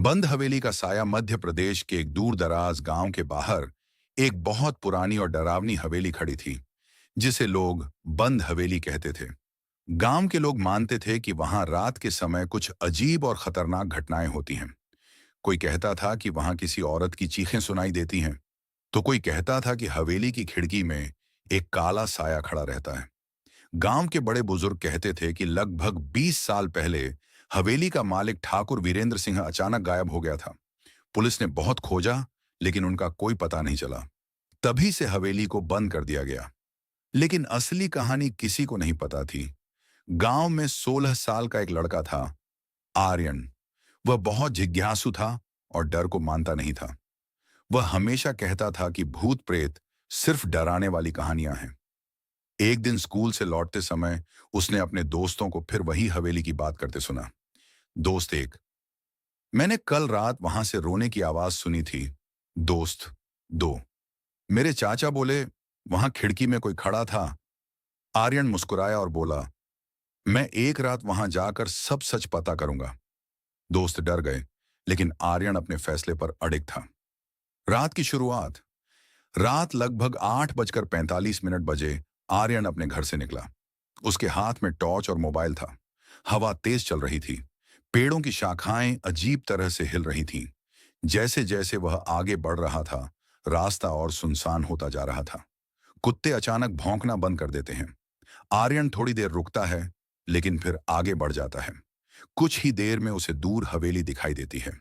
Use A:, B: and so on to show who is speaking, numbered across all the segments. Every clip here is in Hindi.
A: बंद हवेली का साया मध्य प्रदेश के एक दूर दराज गांव के बाहर एक बहुत पुरानी और डरावनी हवेली खड़ी थी, जिसे लोग बंद हवेली कहते थे। गांव के लोग मानते थे कि वहां रात के समय कुछ अजीब और खतरनाक घटनाएं होती हैं। कोई कहता था कि वहां किसी औरत की चीखें सुनाई देती हैं, तो कोई कहता था कि हवेली की खिड़की में एक काला साया खड़ा रहता है। गांव के बड़े बुजुर्ग कहते थे कि लगभग 20 साल पहले हवेली का मालिक ठाकुर वीरेंद्र सिंह अचानक गायब हो गया था। पुलिस ने बहुत खोजा, लेकिन उनका कोई पता नहीं चला। तभी से हवेली को बंद कर दिया गया। लेकिन असली कहानी किसी को नहीं पता थी। गांव में 16 साल का एक लड़का था, आर्यन। वह बहुत जिज्ञासु था और डर को मानता नहीं था। वह हमेशा कहता था कि भूत प्रेत सिर्फ डराने वाली कहानियां हैं। एक दिन स्कूल से लौटते समय उसने अपने दोस्तों को फिर वही हवेली की बात करते सुना। दोस्त एक, मैंने कल रात वहां से रोने की आवाज सुनी थी। दोस्त दो, मेरे चाचा बोले वहां खिड़की में कोई खड़ा था। आर्यन मुस्कुराया और बोला, मैं एक रात वहां जाकर सब सच पता करूंगा। दोस्त डर गए, लेकिन आर्यन अपने फैसले पर अडिग था। रात की शुरुआत। रात लगभग 8:45 बजे आर्यन अपने घर से निकला। उसके हाथ में टॉर्च और मोबाइल था। हवा तेज चल रही थी। पेड़ों की शाखाएं अजीब तरह से हिल रही थीं। जैसे जैसे वह आगे बढ़ रहा था, रास्ता और सुनसान होता जा रहा था। कुत्ते अचानक भौंकना बंद कर देते हैं। आर्यन थोड़ी देर रुकता है, लेकिन फिर आगे बढ़ जाता है। कुछ ही देर में उसे दूर हवेली दिखाई देती है।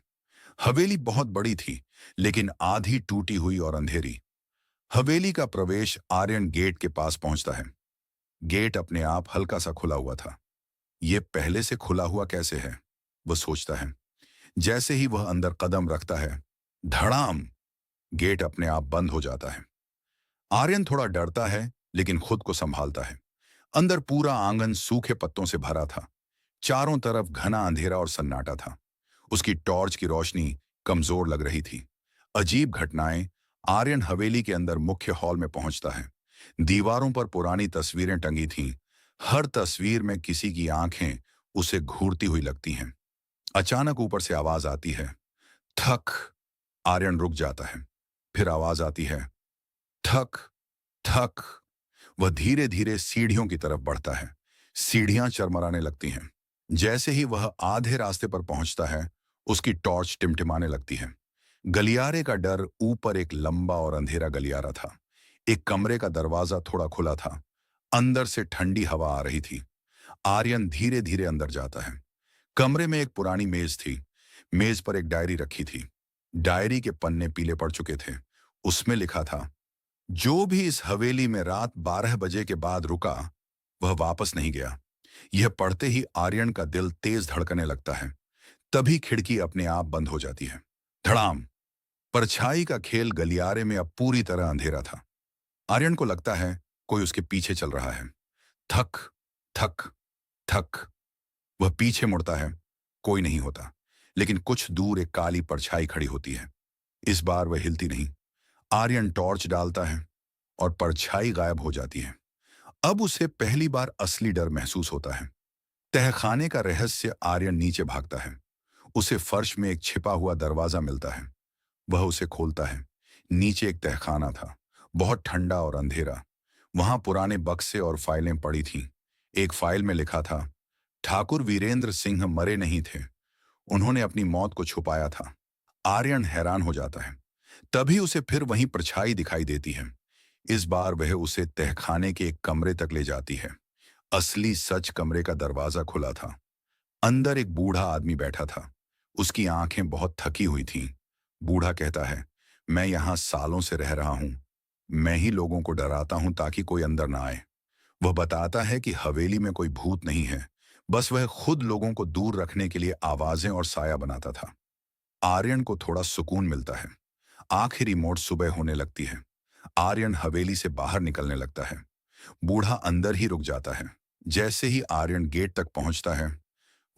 A: हवेली बहुत बड़ी थी, लेकिन आधी टूटी हुई और अंधेरी। हवेली का प्रवेश आर्यन गेट के पास पहुंचता है। गेट अपने आप हल्का सा खुला हुआ था। यह पहले से खुला हुआ कैसे है, वह सोचता है। जैसे ही वह अंदर कदम रखता है, धड़ाम, गेट अपने आप बंद हो जाता है। आर्यन थोड़ा डरता है, लेकिन खुद को संभालता है। अंदर पूरा आंगन सूखे पत्तों से भरा था। चारों तरफ घना अंधेरा और सन्नाटा था। उसकी टॉर्च की रोशनी कमजोर लग रही थी। अजीब घटनाएं। आर्यन हवेली के अंदर मुख्य हॉल में पहुंचता है। दीवारों पर पुरानी तस्वीरें टंगी थीं। हर तस्वीर में किसी की आंखें उसे घूरती हुई लगती हैं। अचानक ऊपर से आवाज आती है, थक। आर्यन रुक जाता है। फिर आवाज आती है, थक थक। वह धीरे धीरे सीढ़ियों की तरफ बढ़ता है। सीढ़ियां चरमराने लगती हैं। जैसे ही वह आधे रास्ते पर पहुंचता है, उसकी टॉर्च टिमटिमाने लगती है। गलियारे का डर। ऊपर एक लंबा और अंधेरा गलियारा था। एक कमरे का दरवाजा थोड़ा खुला था। अंदर से ठंडी हवा आ रही थी। आर्यन धीरे धीरे अंदर जाता है। कमरे में एक पुरानी मेज थी। मेज पर एक डायरी रखी थी। डायरी के पन्ने पीले पड़ चुके थे। उसमें लिखा था, जो भी इस हवेली में रात 12 बजे के बाद रुका, वह वापस नहीं गया। यह पढ़ते ही आर्यन का दिल तेज धड़कने लगता है। तभी खिड़की अपने आप बंद हो जाती है। धड़ाम। परछाई का खेल। गलियारे में अब पूरी तरह अंधेरा था। आर्यन को लगता है कोई उसके पीछे चल रहा है। थक थक थक। वह पीछे मुड़ता है। कोई नहीं होता, लेकिन कुछ दूर एक काली परछाई खड़ी होती है। इस बार वह हिलती नहीं। आर्यन टॉर्च डालता है और परछाई गायब हो जाती है। अब उसे पहली बार असली डर महसूस होता है। तहखाने का रहस्य। आर्यन नीचे भागता है। उसे फर्श में एक छिपा हुआ दरवाजा मिलता है। वह उसे खोलता है। नीचे एक तहखाना था, बहुत ठंडा और अंधेरा। वहां पुराने बक्से और फाइलें पड़ी थीं। एक फाइल में लिखा था, ठाकुर वीरेंद्र सिंह मरे नहीं थे, उन्होंने अपनी मौत को छुपाया था। आर्यन हैरान हो जाता है। तभी उसे फिर वहीं परछाई दिखाई देती है। इस बार वह उसे तहखाने के एक कमरे तक ले जाती है। असली सच। कमरे का दरवाजा खुला था। अंदर एक बूढ़ा आदमी बैठा था। उसकी आंखें बहुत थकी हुई थीं। बूढ़ा कहता है, मैं यहां सालों से रह रहा हूं। मैं ही लोगों को डराता हूं ताकि कोई अंदर ना आए। वह बताता है कि हवेली में कोई भूत नहीं है, बस वह खुद लोगों को दूर रखने के लिए आवाजें और साया बनाता था। आर्यन को थोड़ा सुकून मिलता है। आखिरी मोड़ सुबह होने लगती है। आर्यन हवेली से बाहर निकलने लगता है। बूढ़ा अंदर ही रुक जाता है। जैसे ही आर्यन गेट तक पहुंचता है,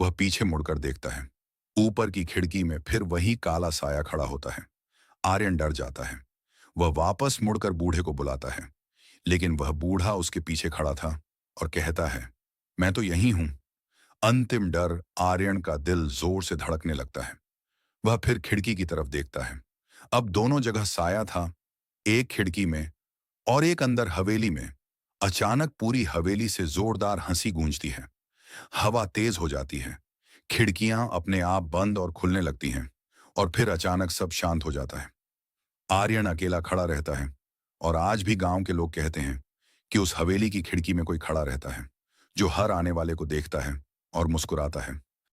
A: वह पीछे मुड़कर देखता है। ऊपर की खिड़की में फिर वही काला साया खड़ा होता है। आर्यन डर जाता है। वह वापस मुड़कर बूढ़े को बुलाता है, लेकिन वह बूढ़ा उसके पीछे खड़ा था और कहता है, मैं तो यहीं हूं। अंतिम डर। आर्यन का दिल जोर से धड़कने लगता है। वह फिर खिड़की की तरफ देखता है। अब दोनों जगह साया था, एक खिड़की में और एक अंदर हवेली में। अचानक पूरी हवेली से जोरदार हंसी गूंजती है। हवा तेज हो जाती है, खिड़कियां अपने आप बंद और खुलने लगती हैं, और फिर अचानक सब शांत हो जाता है। आर्यन अकेला खड़ा रहता है, और आज भी गांव के लोग कहते हैं कि उस हवेली की खिड़की में कोई खड़ा रहता है, जो हर आने वाले को देखता है और मुस्कुराता है।